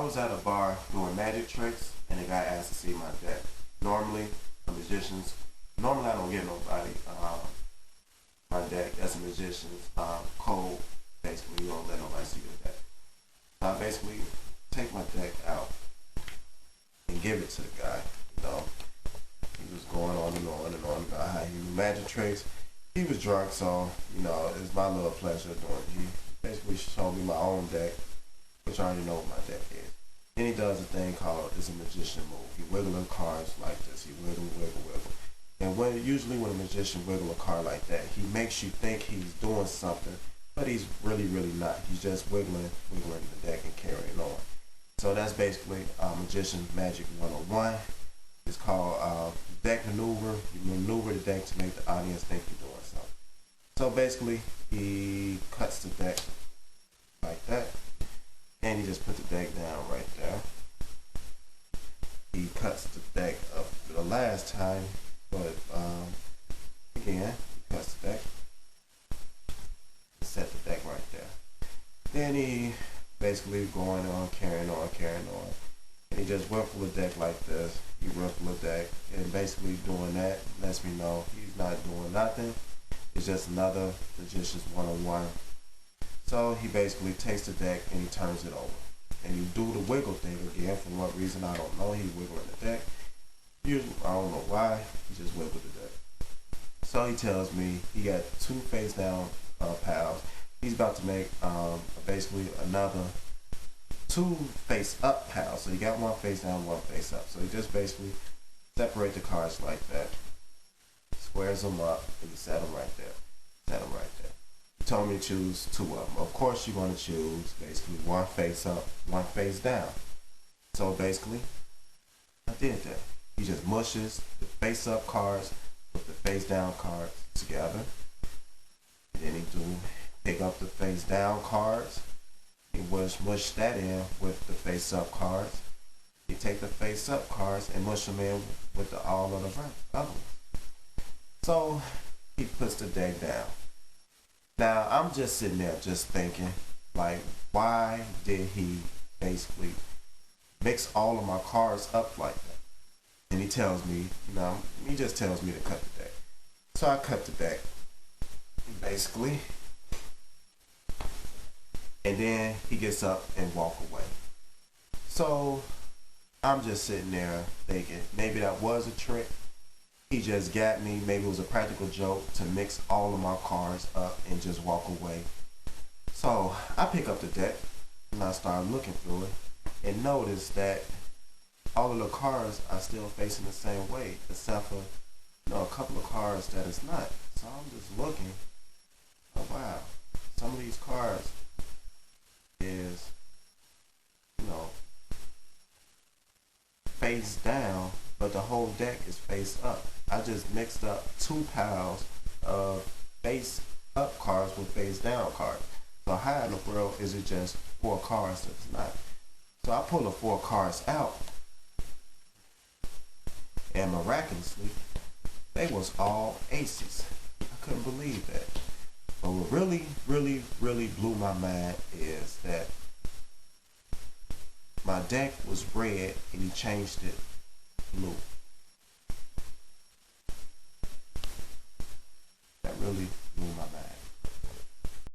was at a bar doing magic tricks, and the guy asked to see my deck. Normally, the magicians, normally I don't give nobody my deck as a magician's code. Basically, you don't let nobody see your deck. So I basically take my deck out and give it to the guy. You know, he was going on and on and on about how he knew magic tricks. He was drunk, so you know it's my little pleasure doing. He basically showed me my own deck, which I already know what my deck is. Then he does a thing called it's a magician move. He wiggling cards like this. He wiggle, wiggle, wiggle. And usually when a magician wiggle a card like that, he makes you think he's doing something, but he's really, really not. He's just wiggling the deck and carrying on. So that's basically Magician Magic 101. It's called deck maneuver. You maneuver the deck to make the audience think you're doing something. So basically, he cuts the deck like that, and he just put the deck down right there. He cuts the deck up the last time, but again, he cuts the deck. Set the deck right there. Then he basically going on, carrying on, and he just whiffle the deck like this. He whiffle the deck, and basically doing that lets me know he's not doing nothing. It's just another Magician's 101. So he basically takes the deck and he turns it over. And you do the wiggle thing again. For what reason, I don't know. He wiggling the deck. Usually, I don't know why. He just wiggled the deck. So he tells me he got 2 face down pals. He's about to make basically another 2 face up pals. So he got 1 face down, 1 face up. So he just basically separate the cards like that. Squares them up and you set them right there. Set them right there. He told me to choose 2 of them. Of course you're going to choose basically 1 face up, 1 face down. So basically, I did that. He just mushes the face up cards with the face down cards together. And then he do pick up the face down cards. He mush that in with the face up cards. He take the face up cards and mush them in with all of the other ones. So he puts the deck down. Now I'm just sitting there just thinking, like, why did he basically mix all of my cards up like that? And he tells me, he just tells me to cut the deck. So I cut the deck, basically. And then he gets up and walk away. So I'm just sitting there thinking, maybe that was a trick. He just got me. Maybe it was a practical joke to mix all of my cards up and just walk away. So I pick up the deck and I start looking through it and notice that all of the cards are still facing the same way, except for a couple of cards that is not. So I'm just looking. Oh wow, some of these cards is face down, but the whole deck is face up. I just mixed up 2 piles of face up cards with face down cards. So how in the world is it just 4 cards that's not? So I pull the 4 cards out, and miraculously, they was all aces. I couldn't believe that. But what really, really, really blew my mind is that my deck was red and he changed it blue. That really